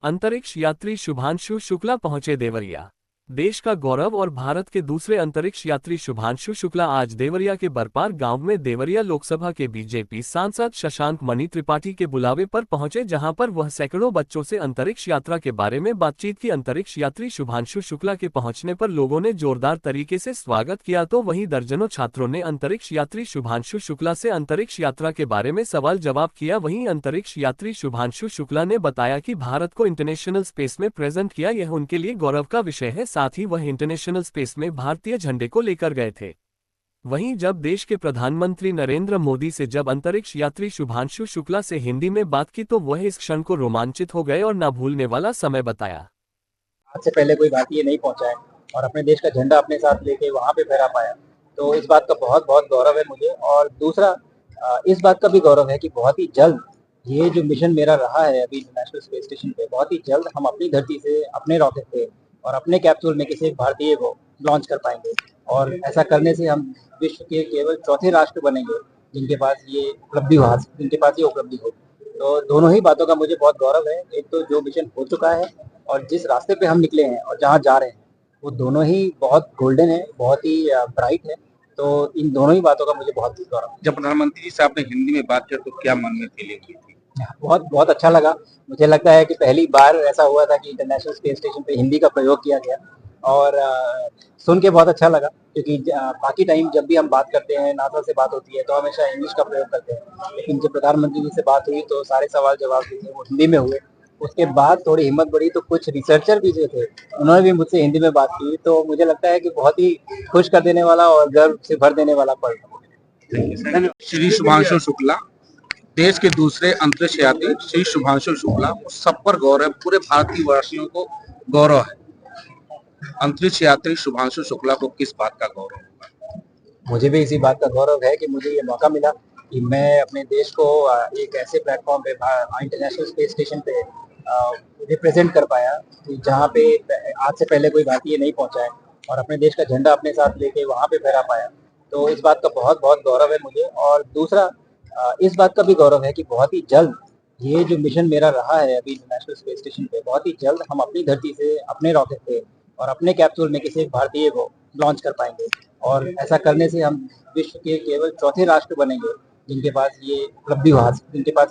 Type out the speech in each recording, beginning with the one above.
अंतरिक्ष यात्री शुभांशु शुक्ला पहुंचे देवरिया। देश का गौरव और भारत के दूसरे अंतरिक्ष यात्री शुभांशु शुक्ला आज देवरिया के बरपार गांव में देवरिया लोकसभा के बीजेपी सांसद शशांक मणि त्रिपाठी के बुलावे पर पहुंचे, जहां पर वह सैकड़ों बच्चों से अंतरिक्ष यात्रा के बारे में बातचीत की। अंतरिक्ष यात्री शुभांशु शुक्ला के पहुंचने पर लोगों ने जोरदार तरीके से स्वागत किया, तो वहीं दर्जनों छात्रों ने अंतरिक्ष यात्री शुभांशु शुक्ला से अंतरिक्ष यात्रा के बारे में सवाल जवाब किया। वहीं अंतरिक्ष यात्री शुभांशु शुक्ला ने बताया कि भारत को इंटरनेशनल स्पेस में प्रेजेंट किया, यह उनके लिए गौरव का विषय है। साथ ही वह इंटरनेशनल स्पेस में भारतीय झंडे को लेकर गए थे। वहीं जब देश के प्रधानमंत्री नरेंद्र मोदी से जब अंतरिक्ष यात्री शुभांशु शुक्ला से हिंदी में बात की, तो वह इस क्षण को रोमांचित हो गए और ना भूलने वाला समय बताया। आज से पहले कोई भारतीय नहीं पहुंचा है और अपने देश का झंडा अपने साथ लेके वहां पे फहरा पाया, तो इस बात का बहुत बहुत गौरव है मुझे। और दूसरा इस बात का भी गौरव है कि बहुत ही जल्द ये जो मिशन मेरा रहा है अभी इंटरनेशनल स्पेस स्टेशन पे, बहुत ही जल्द हम अपनी धरती से अपने रॉकेट पे और अपने कैप्सूल में किसी एक भारतीय को लॉन्च कर पाएंगे। और ऐसा करने से हम विश्व के केवल चौथे राष्ट्र बनेंगे जिनके पास ये उपलब्धि हो। तो दोनों ही बातों का मुझे बहुत गौरव है। एक तो जो मिशन हो चुका है और जिस रास्ते पे हम निकले हैं और जहाँ जा रहे हैं, वो दोनों ही बहुत गोल्डन है, बहुत ही ब्राइट है। तो इन दोनों ही बातों का मुझे बहुत गौरव। जब प्रधानमंत्री जी से आपने हिंदी में बात की तो क्या मन में फीलिंग हुई थी? बहुत बहुत अच्छा लगा। मुझे लगता है कि पहली बार ऐसा हुआ था कि इंटरनेशनल स्पेस स्टेशन पे हिंदी का प्रयोग किया गया और सुन के बहुत अच्छा लगा, क्योंकि बाकी टाइम जब भी हम बात करते हैं, नासा से बात होती है, तो हमेशा इंग्लिश का प्रयोग करते हैं। लेकिन जब प्रधानमंत्री जी से बात हुई तो सारे सवाल जवाब जो थे वो हिंदी में हुए। उसके बाद थोड़ी हिम्मत बढ़ी तो कुछ रिसर्चर भी जो थे उन्होंने भी मुझसे हिंदी में बात की। तो मुझे लगता है कि बहुत ही खुश कर देने वाला और गर्व से भर देने वाला पल था। श्री शुभांशु शुक्ला, देश के दूसरे अंतरिक्ष यात्री श्री शुभांशु शुक्ला, सब पर गौरव है, पूरे भारतीय वासियों को गौरव है। अंतरिक्ष यात्री शुभांशु शुक्ला को किस बात का गौरव होगा? मुझे भी इसी बात का गौरव है कि मुझे ये मौका मिला कि मैं अपने देश को एक ऐसे प्लेटफॉर्म पे इंटरनेशनल स्पेस स्टेशन पे रिप्रेजेंट कर पाया जहाँ पे आज से पहले कोई भारतीय नहीं पहुंचा है और अपने देश का झंडा अपने साथ लेके वहाँ पे फहरा पाया। तो इस बात का बहुत बहुत गौरव है मुझे। और दूसरा इस बात का भी गौरव है कि बहुत ही जल्द ये जो मिशन मेरा रहा है अभी इंटरनेशनल स्पेस स्टेशन पे, बहुत ही जल्द हम अपनी धरती से अपने रॉकेट पे और अपने कैप्सूल में किसी एक भारतीय को लॉन्च कर पाएंगे। और ऐसा करने से हम विश्व के केवल चौथे राष्ट्र बनेंगे जिनके पास ये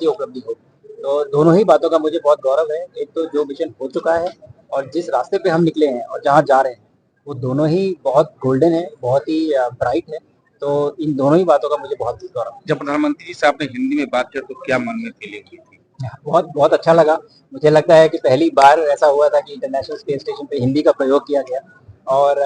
उपलब्धि हो। तो दोनों ही बातों का मुझे बहुत गौरव है। एक तो जो मिशन हो चुका है और जिस रास्ते पे हम निकले हैं और जहाँ जा रहे हैं, वो दोनों ही बहुत गोल्डन है, बहुत ही ब्राइट है। तो इन दोनों ही बातों का मुझे बहुत गौरव। जब प्रधानमंत्री जी से आपने हिंदी में बात की तो क्या मन में फीलिंग हुई थी? बहुत बहुत अच्छा लगा। मुझे लगता है कि पहली बार ऐसा हुआ था कि इंटरनेशनल स्पेस स्टेशन पे हिंदी का प्रयोग किया गया और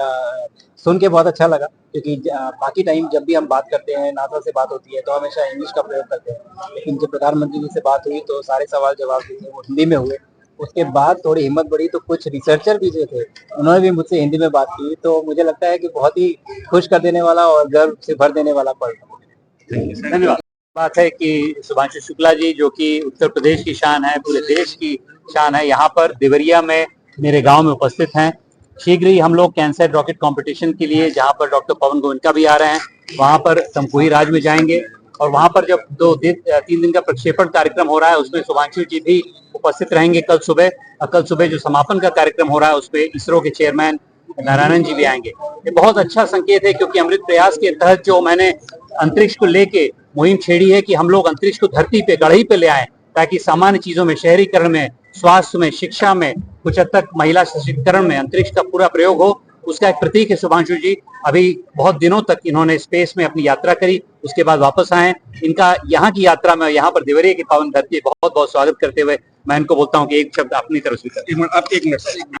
सुन के बहुत अच्छा लगा, क्योंकि बाकी टाइम जब भी हम बात करते हैं, नासा से बात होती है, तो हमेशा इंग्लिश का प्रयोग करते हैं। लेकिन जब प्रधानमंत्री जी से बात हुई तो सारे सवाल जवाब जो थे वो हिंदी में हुए। उसके बाद थोड़ी हिम्मत बढ़ी तो कुछ रिसर्चर भी जो थे उन्होंने भी मुझसे हिंदी में बात की। तो मुझे लगता है कि बहुत ही खुश कर देने वाला और गर्व से भर देने वाला पल था। धन्यवाद। बात है कि शुभांशु शुक्ला जी, जो कि उत्तर प्रदेश की शान है, पूरे देश की शान है, यहाँ पर देवरिया में मेरे गांव में उपस्थित हैं। शीघ्र ही हम लोग कैंसर रॉकेट कंपटीशन के लिए, जहाँ पर डॉक्टर पवन गोयनका भी आ रहे हैं, वहाँ पर तमकुही राज में जाएंगे और वहाँ पर जब 3 दिन का प्रक्षेपण कार्यक्रम हो रहा है उसमें शुभांशु जी भी उपस्थित रहेंगे कल सुबह जो समापन का कार्यक्रम हो रहा है उसपे इसरो के चेयरमैन नारायणन जी भी आएंगे। ये बहुत अच्छा संकेत है, क्योंकि अमृत प्रयास के तहत जो मैंने अंतरिक्ष को लेके मुहिम छेड़ी है कि हम लोग अंतरिक्ष को धरती पे, गढ़ी पे ले आए, ताकि सामान्य चीजों में, शहरीकरण में, स्वास्थ्य में, शिक्षा में, कुछ हद तक महिला सशक्तिकरण में अंतरिक्ष का पूरा प्रयोग हो। उसका एक प्रतीक है शुभांशु जी। अभी बहुत दिनों तक इन्होंने स्पेस में अपनी यात्रा करी, उसके बाद वापस आए। इनका यहाँ की यात्रा में, यहाँ पर देवरिया की पावन धरती बहुत बहुत स्वागत करते हुए मैं इनको बोलता हूँ कि एक शब्द अपनी तरफ से। एक मिनट